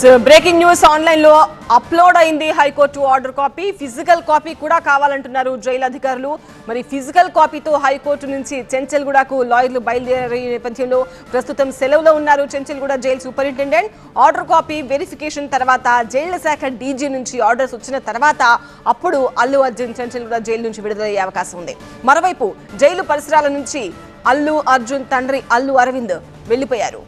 Breaking news online లో upload అయింది high court order copy physical copy కూడా కావాలంటున్నారు జైలు అధికారులు మరి ఫిజికల్ కాపీతో హైకోర్టు నుంచి చెంచల్గూడకు లాయర్లు బయలుదేరే నేపథ్యంలో ప్రస్తుతం సెలవులో ఉన్నారు Chanchalguda jail superintendent order copy verification తర్వాత జైళ్ల శాఖ డీజీ నుంచి ఆర్డర్స్ వచ్చిన తర్వాత అప్పుడు అల్లు అర్జున్ చెంచల్గూడ జైలు నుంచి విడుదలయ్యే అవకాశం ఉంది మరోవైపు జైలు పరిసరాల నుంచి అల్లు అర్జున్ తండ్రి అల్లు అరవింద్ వెళ్లిపోయారు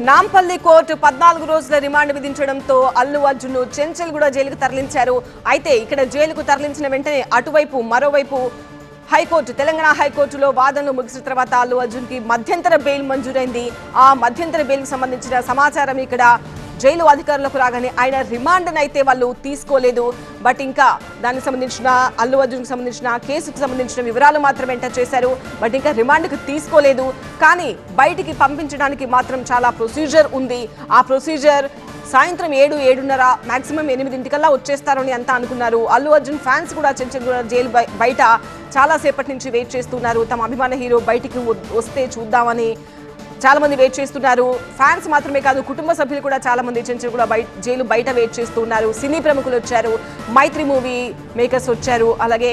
నాంపల్లి కోర్టు 14 రోజుల రిమాండ్ విధించడంతో అల్లు అర్జున్ చెంచల్గూడ జైలుకు తరలించారు అయితే ఇక్కడ జైలుకు తరలించిన వెంటనే అటువైపు మరోవైపు హైకోర్టు తెలంగాణ హైకోర్టులో వాదనలు ముగిసిన తర్వాత అల్లు అర్జున్ కి మధ్యంతర బెయిల్ మంజూరైంది ఆ మధ్యంతర బెయిల్ కు సంబంధించిన సమాచారం ఇక్కడ జైలు అధికారులకు రాగానే ఆయన రిమాండ్ అయితే వాళ్ళు తీసుకోలేదు బట్ ఇంకా దానికి సంబంధించిన అల్లు అర్జున్ కి సంబంధించిన కేసుకు సంబంధించిన వివరాలు మాత్రం ఎంటర్ చేశారు బట్ ఇంకా రిమాండ్ కు తీసుకోలేదు కానీ బయటికి పంపించడానికి మాత్రం చాలా ప్రొసీజర్ ఉంది ఆ ప్రొసీజర్ సాయంత్రం 7-7:30 మాక్సిమం 8 వచ్చేస్తారని అంతా అనుకున్నారు అల్లు అర్జున్ ఫ్యాన్స్ కూడా చెంచల్గూడ జైలు బయట చాలా సేపటి నుంచి వెయిట్ చేస్తున్నారు తమ అభిమాన హీరో బయటికి వస్తే చూద్దామని చాలా మంది వెయిట్ చేస్తున్నారు ఫ్యాన్స్ మాత్రమే కాదు కుటుంబ సభ్యులు కూడా చాలా మంది చెంచల్గూడ జైలు బయట వెయిట్ చేస్తున్నారు సినీ ప్రముఖులు వచ్చారు మైత్రి మూవీ మేకర్స్ వచ్చారు అలాగే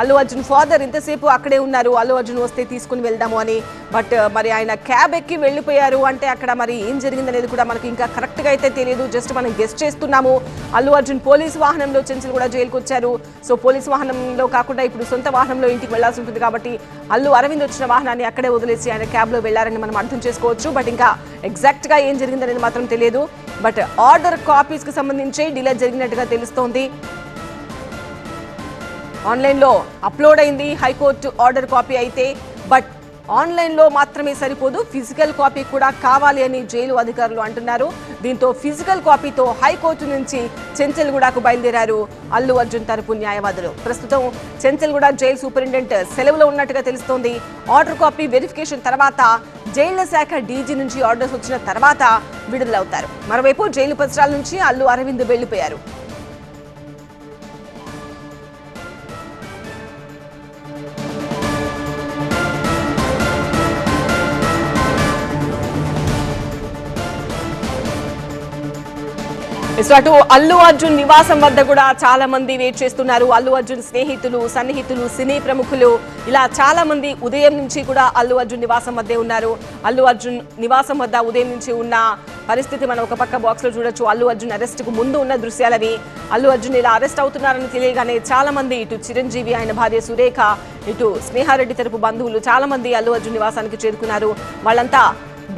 అల్లు అర్జున్ ఫాదర్ ఇంతసేపు అక్కడే ఉన్నారు అల్లు అర్జున్ వస్తే తీసుకుని వెళ్దాము అని బట్ మరి ఆయన క్యాబ్ ఎక్కి వెళ్ళిపోయారు అంటే అక్కడ మరి ఏం జరిగిందనేది కూడా మనకి ఇంకా కరెక్ట్గా అయితే తెలియదు జస్ట్ మనం గెస్ట్ చేస్తున్నాము అల్లు అర్జున్ పోలీసు వాహనంలో చెంచల్గూడ జైలుకు వచ్చారు సో పోలీసు వాహనంలో కాకుండా ఇప్పుడు సొంత వాహనంలో ఇంటికి వెళ్లాల్సి ఉంటుంది కాబట్టి అల్లు అరవింద్ వచ్చిన వాహనాన్ని అక్కడే వదిలేసి ఆయన క్యాబ్లో వెళ్లారని మనం అర్థం చేసుకోవచ్చు బట్ ఇంకా ఎగ్జాక్ట్గా ఏం జరిగిందనేది మాత్రం తెలియదు బట్ ఆర్డర్ కాపీస్కి సంబంధించి డిలే జరిగినట్టుగా తెలుస్తోంది ఆన్లైన్లో అప్లోడ్ అయింది హైకోర్టు ఆర్డర్ కాపీ అయితే బట్ ఆన్లైన్లో మాత్రమే సరిపోదు ఫిజికల్ కాపీ కూడా కావాలి అని జైలు అధికారులు అంటున్నారు దీంతో ఫిజికల్ కాపీతో హైకోర్టు నుంచి చెంచల్గూడకు బయలుదేరారు అల్లు అర్జున్ తరపు న్యాయవాదులు ప్రస్తుతం చెంచల్గూడ జైలు సూపరింటెండెంట్ సెలవులో ఉన్నట్టుగా తెలుస్తోంది ఆర్డర్ కాపీ వెరిఫికేషన్ తర్వాత జైళ్ల శాఖ డీజీ నుంచి ఆర్డర్స్ వచ్చిన తర్వాత విడుదలవుతారు మరోవైపు జైలు పరిసరాల నుంచి అల్లు అరవింద్ వెళ్లిపోయారు అటు అల్లు అర్జున్ నివాసం వద్ద కూడా చాలా మంది వెయిట్ చేస్తున్నారు అల్లు అర్జున్ స్నేహితులు సన్నిహితులు సినీ ప్రముఖులు ఇలా చాలా మంది ఉదయం నుంచి కూడా అల్లు అర్జున్ నివాసం వద్దే ఉన్నారు అల్లు అర్జున్ నివాసం వద్ద ఉదయం నుంచి ఉన్న పరిస్థితి మనం ఒక పక్క బాక్స్ లో చూడొచ్చు అల్లు అర్జున్ అరెస్ట్ కు ముందు ఉన్న దృశ్యాలవి అల్లు అర్జున్ ఇలా అరెస్ట్ అవుతున్నారని తెలియగానే చాలా మంది ఇటు చిరంజీవి ఆయన భార్య సురేఖ ఇటు స్నేహారెడ్డి తరపు బంధువులు చాలా మంది అల్లు అర్జున్ నివాసానికి చేరుకున్నారు వాళ్ళంతా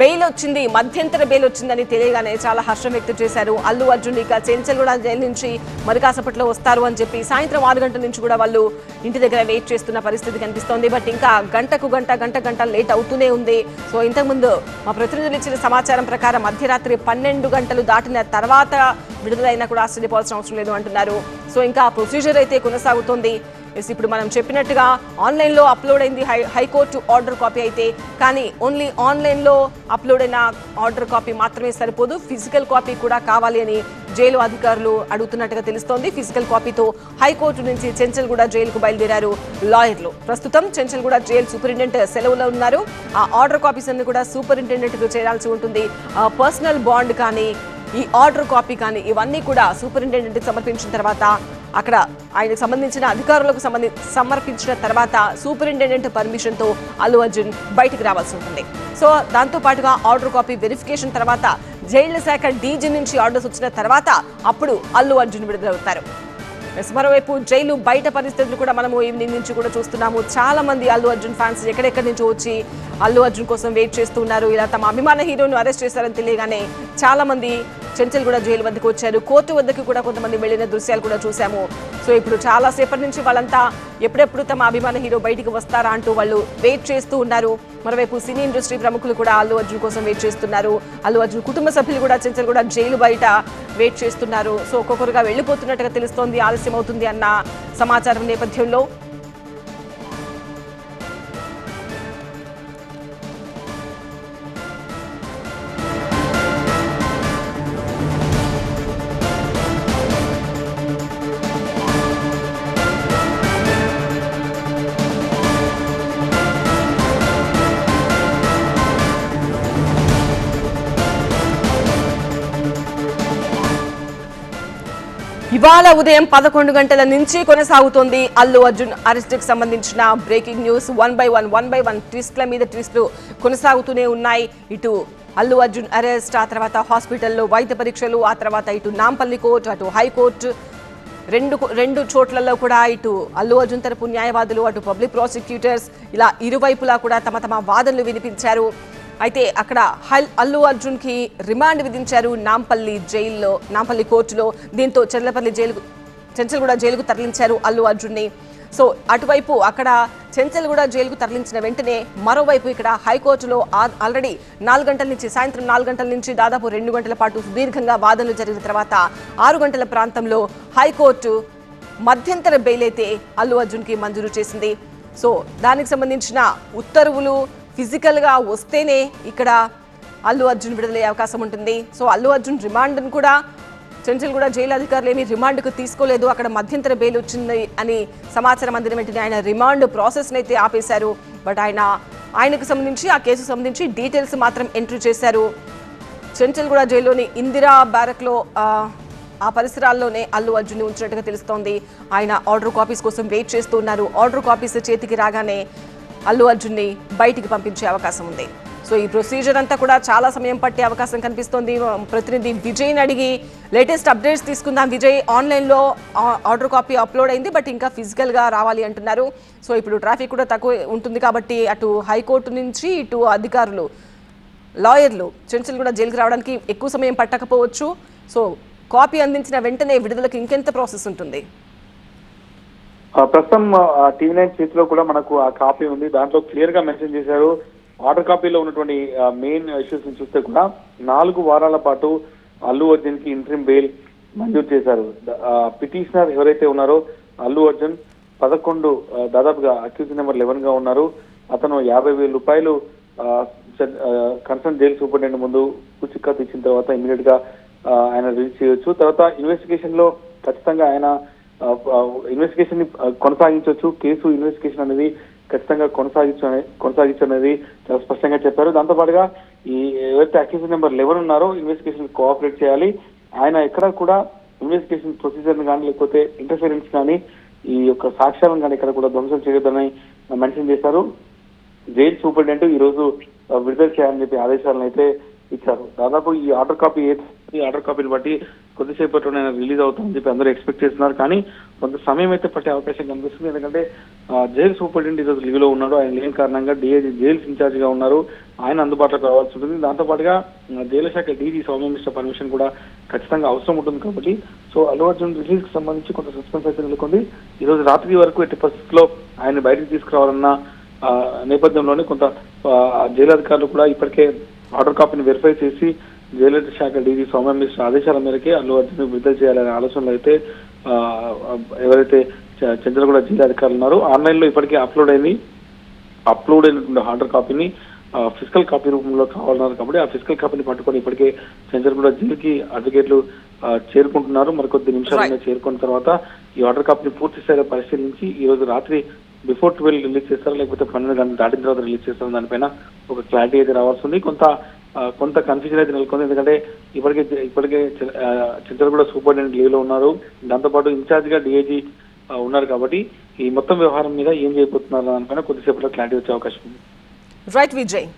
బెయిల్ వచ్చింది మధ్యంతర బెయిల్ వచ్చిందని తెలియగానే చాలా హర్షం వ్యక్తం చేశారు అల్లు అర్జున్ ఇక చెంచల్గూడ జైలు నుంచి మరి కాసేపట్లో వస్తారు అని చెప్పి సాయంత్రం 6 గంటల నుంచి కూడా వాళ్ళు ఇంటి దగ్గర వెయిట్ చేస్తున్న పరిస్థితి కనిపిస్తోంది బట్ ఇంకా గంట లేట్ అవుతూనే ఉంది సో ఇంతకుముందు మా ప్రతినిధులు ఇచ్చిన సమాచారం ప్రకారం మధ్యరాత్రి 12 గంటలు దాటిన తర్వాత విడుదలైనా కూడా ఆశ్చర్యపోవాల్సిన అవసరం లేదు అంటున్నారు సో ఇంకా ప్రొసీజర్ అయితే కొనసాగుతోంది ఇప్పుడు మనం చెప్పినట్టుగా ఆన్లైన్లో అప్లోడ్ అయింది హైకోర్టు ఆర్డర్ కాపీ అయితే కానీ ఓన్లీ ఆన్లైన్లో అప్లోడ్ అయిన ఆర్డర్ కాపీ మాత్రమే సరిపోదు ఫిజికల్ కాపీ కూడా కావాలి అని జైలు అధికారులు అడుగుతున్నట్టుగా తెలుస్తోంది ఫిజికల్ కాపీతో హైకోర్టు నుంచి చెంచల్గూడ జైలుకు బయలుదేరారు లాయర్లు ప్రస్తుతం చెంచల్గూడ జైలు సూపరింటెండెంట్ సెలవులో ఉన్నారు ఆ ఆర్డర్ కాపీస్ అన్ని కూడా సూపరింటెండెంట్కు చేరాల్సి ఉంటుంది పర్సనల్ బాండ్ కానీ ఈ ఆర్డర్ కాపీ కానీ ఇవన్నీ కూడా సూపరింటెండెంట్కి సమర్పించిన తర్వాత అక్కడ ఆయనకు సంబంధించిన అధికారులకు సమర్పించిన తర్వాత సూపరింటెండెంట్ పర్మిషన్తో అల్లు అర్జున్ బయటకు రావాల్సి ఉంటుంది సో దాంతో పాటుగా ఆర్డర్ కాపీ వెరిఫికేషన్ తర్వాత జైళ్ల శాఖ డీజీ నుంచి ఆర్డర్స్ వచ్చిన తర్వాత అప్పుడు అల్లు అర్జున్ విడుదలవుతారు మరోవైపు జైలు బయట పరిస్థితులు కూడా మనము ఈవినింగ్ నుంచి కూడా చూస్తున్నాము చాలా మంది అల్లు అర్జున్ ఫ్యాన్స్ ఎక్కడెక్కడి నుంచి వచ్చి అల్లు అర్జున్ కోసం వెయిట్ చేస్తున్నారు ఇలా తమ అభిమాన హీరోను అరెస్ట్ చేశారని తెలియగానే చాలా మంది చెంచల్గూడ జైలు వద్దకు వచ్చారు కోర్టు వద్దకు కూడా కొంతమంది వెళ్లిన దృశ్యాలు కూడా చూసాము సో ఇప్పుడు చాలా సేపటి నుంచి వాళ్ళంతా ఎప్పుడెప్పుడు తమ అభిమాన హీరో బయటికి వస్తారా అంటూ వాళ్ళు వెయిట్ చేస్తూ ఉన్నారు మరోవైపు సినీ ఇండస్ట్రీ ప్రముఖులు కూడా అల్లు అర్జున్ కోసం వెయిట్ చేస్తున్నారు అల్లు అర్జున్ కుటుంబ సభ్యులు కూడా చెంచల్గూడ జైలు బయట వెయిట్ చేస్తున్నారు సో ఒక్కొక్కరుగా వెళ్లిపోతున్నట్టుగా తెలుస్తోంది ఆలస్యం అవుతుంది అన్న సమాచారం నేపథ్యంలో ఇవాళ ఉదయం 11 గంటల నుంచి కొనసాగుతోంది అల్లు అర్జున్ అరెస్ట్ కి సంబంధించిన breaking news. One by one ట్విస్ట్ల మీద ట్విస్ట్లు కొనసాగుతూనే ఉన్నాయి. ఇటు అల్లు అర్జున్ అరెస్ట్, ఆ తర్వాత హాస్పిటల్లో వైద్య పరీక్షలు, ఆ తర్వాత ఇటు నాంపల్లి కోర్టు, అటు హైకోర్టు, రెండు చోట్లలో కూడా ఇటు అల్లు అర్జున్ తరపు న్యాయవాదులు, అటు పబ్లిక్ ప్రాసిక్యూటర్స్ ఇలా ఇరువైపులా కూడా తమ వాదనలు వినిపించారు. అయితే అక్కడ అల్లు అర్జున్ కి రిమాండ్ విధించారు నాంపల్లి కోర్టులో. దీంతో చెంచల్గూడ జైలుకు తరలించారు అల్లు అర్జున్ని. సో అటువైపు అక్కడ చెంచల్గూడ జైలుకు తరలించిన వెంటనే మరోవైపు ఇక్కడ హైకోర్టులో ఆల్రెడీ సాయంత్రం 4 గంటల నుంచి దాదాపు 2 గంటల పాటు సుదీర్ఘంగా వాదనలు జరిగిన తర్వాత 6 గంటల ప్రాంతంలో హైకోర్టు మధ్యంతర బెయిల్ అయితే అల్లు అర్జున్ కి మంజూరు చేసింది. సో దానికి సంబంధించిన ఉత్తర్వులు ఫిజికల్ గా వస్తేనే ఇక్కడ అల్లు అర్జున్ విడుదలయ్యే అవకాశం ఉంటుంది. సో అల్లు అర్జున్ రిమాండ్ను కూడా చెంచల్గూడ జైలు అధికారులు ఏమీ రిమాండ్కు తీసుకోలేదు, అక్కడ మధ్యంతర బెయిల్ వచ్చింది అని సమాచారం అందిన వెంటనే ఆయన రిమాండ్ ప్రాసెస్ని అయితే ఆపేశారు. బట్ ఆయనకు సంబంధించి ఆ కేసుకు సంబంధించి డీటెయిల్స్ మాత్రం ఎంట్రీ చేశారు. చెంచల్గూడ జైల్లోని ఇందిరా బ్యారక్లో ఆ పరిసరాల్లోనే అల్లు అర్జున్ ఉంచినట్టుగా తెలుస్తోంది. ఆయన ఆర్డర్ కాపీస్ కోసం వెయిట్ చేస్తూ ఉన్నారు. ఆర్డర్ కాపీస్ చేతికి రాగానే అల్లు అర్జున్ని బయటికి పంపించే అవకాశం ఉంది. సో ఈ ప్రొసీజర్ అంతా కూడా చాలా సమయం పట్టే అవకాశం కనిపిస్తోంది. ప్రతినిధి విజయ్ని అడిగి లేటెస్ట్ అప్డేట్స్ తీసుకుందాం. విజయ్, ఆన్లైన్లో ఆర్డర్ కాపీ అప్లోడ్ అయింది, బట్ ఇంకా ఫిజికల్గా రావాలి అంటున్నారు. సో ఇప్పుడు ట్రాఫిక్ కూడా తక్కువ ఉంటుంది కాబట్టి అటు హైకోర్టు నుంచి ఇటు అధికారులు, లాయర్లు చెంచల్గూడ జైలుకి రావడానికి ఎక్కువ సమయం పట్టకపోవచ్చు. సో కాపీ అందించిన వెంటనే విడుదలకు ఇంకెంత ప్రాసెస్ ఉంటుంది? ప్రస్తుతం టీవీ9 చేతిలో కూడా మనకు ఆ కాపీ ఉంది. దాంట్లో క్లియర్ గా మెన్షన్ చేశారు. ఆర్డర్ కాపీలో ఉన్నటువంటి మెయిన్ ఇష్యూస్ ని చూస్తే కూడా 4 వారాల పాటు అల్లు అర్జున్ కి ఇంట్రిమ్ బెయిల్ మంజూరు చేశారు. పిటిషనర్ ఎవరైతే ఉన్నారో అల్లు అర్జున్ 11 దాదాపుగా అక్యూజ్ నెంబర్ 11 గా ఉన్నారు. అతను 50,000 రూపాయలు కన్సర్న్ జైలు సూపరింటెండెంట్ ముందు పూచికత్తు ఇచ్చిన తర్వాత ఇమీడియట్ గా ఆయన రిలీజ్ చేయొచ్చు. తర్వాత ఇన్వెస్టిగేషన్ లో ఖచ్చితంగా ఆయన ఇన్వెస్టిగేషన్ ని కొనసాగించవచ్చు. కేసు ఇన్వెస్టిగేషన్ అనేది ఖచ్చితంగా కొనసాగించు అనేది చాలా స్పష్టంగా చెప్పారు. దాంతో పాటుగా ఈ ఎవరైతే అక్యూజ్ నెంబర్ 11 ఉన్నారో ఇన్వెస్టిగేషన్ కోఆపరేట్ చేయాలి. ఆయన ఎక్కడ కూడా ఇన్వెస్టిగేషన్ ప్రొసీజర్ కానీ లేకపోతే ఇంటర్ఫిరెన్స్ కానీ ఈ యొక్క సాక్ష్యాలను కానీ ఇక్కడ కూడా ధ్వంసం చేయొద్దని మెన్షన్ చేశారు. జైలు సూపరింటెండెంట్ ఈ రోజు విడుదల చేయాలని చెప్పి ఆదేశాలను అయితే ఇచ్చారు. దాదాపు ఈ ఆర్డర్ కాపీని బట్టి కొద్దిసేపట్లోనే రిలీజ్ అవుతుందని చెప్పి అందరూ ఎక్స్పెక్ట్ చేస్తున్నారు. కానీ కొంత సమయం అయితే పట్టే అవకాశం కనిపిస్తుంది. ఎందుకంటే జైలు సూపరింటెండెంట్ ఈరోజు లీవ్ లో ఉన్నాడు. ఆయన లేని కారణంగా డిఐజీ జైలు ఇన్ఛార్జ్ గా ఉన్నారు. ఆయన అందుబాటులోకి రావాల్సి ఉంటుంది. దాంతో పాటుగా జైలు శాఖ డీజీ సౌమ్య మిశ్రా పర్మిషన్ కూడా ఖచ్చితంగా అవసరం ఉంటుంది. కాబట్టి సో అల్లు అర్జున్ రిలీజ్ కి సంబంధించి కొంత సస్పెన్స్ అయితే నెలకొంది. ఈ రోజు రాత్రి వరకు ఎట్టి పరిస్థితుల్లో ఆయన బయటకు తీసుకురావాలన్న నేపథ్యంలోనే కొంత జైలు అధికారులు కూడా ఇప్పటికే ఆర్డర్ కాపీని వెరిఫై చేసి జైలు శాఖ డీజీ సౌమ్య మిశ్రా ఆదేశాల మేరకే అల్లు అర్జున్ విడుదల చేయాలనే ఆలోచనలు అయితే ఎవరైతే చెంచల్గూడ జైలు అధికారులు ఉన్నారో ఆన్లైన్ లో ఇప్పటికే అప్లోడ్ అయినటువంటి ఆర్డర్ కాపీని ఫిజికల్ కాపీ రూపంలో కావాలన్నారు. కాబట్టి ఆ ఫిజికల్ కాపీని పట్టుకొని ఇప్పటికే చెంచల్గూడ జైలుకి అడ్వకేట్లు చేరుకుంటున్నారు. మరికొద్ది నిమిషాలు చేరుకున్న తర్వాత ఈ ఆర్డర్ కాపీని పూర్తి స్థాయిలో పరిశీలించి ఈ రోజు రాత్రి బిఫోర్ 12 రిలీజ్ చేస్తారా లేకపోతే 12 గంటలు దాటిన తర్వాత రిలీజ్ చేస్తారా దానిపైన ఒక క్లారిటీ అయితే రావాల్సి ఉంది. కొంత కన్ఫ్యూజన్ అయితే నెలకొంది. ఎందుకంటే ఇప్పటికే చెంచల్గూడ సూపరింటెండెంట్ లీవ్ లో ఉన్నారు. దాంతోపాటు ఇన్ఛార్జ్ గా డిఐజీ ఉన్నారు. కాబట్టి ఈ మొత్తం వ్యవహారం మీద ఏం చేయబోతున్నారు దానిపైన కొద్దిసేపట్లో క్లారిటీ వచ్చే అవకాశం ఉంది. రైట్ విజయ్.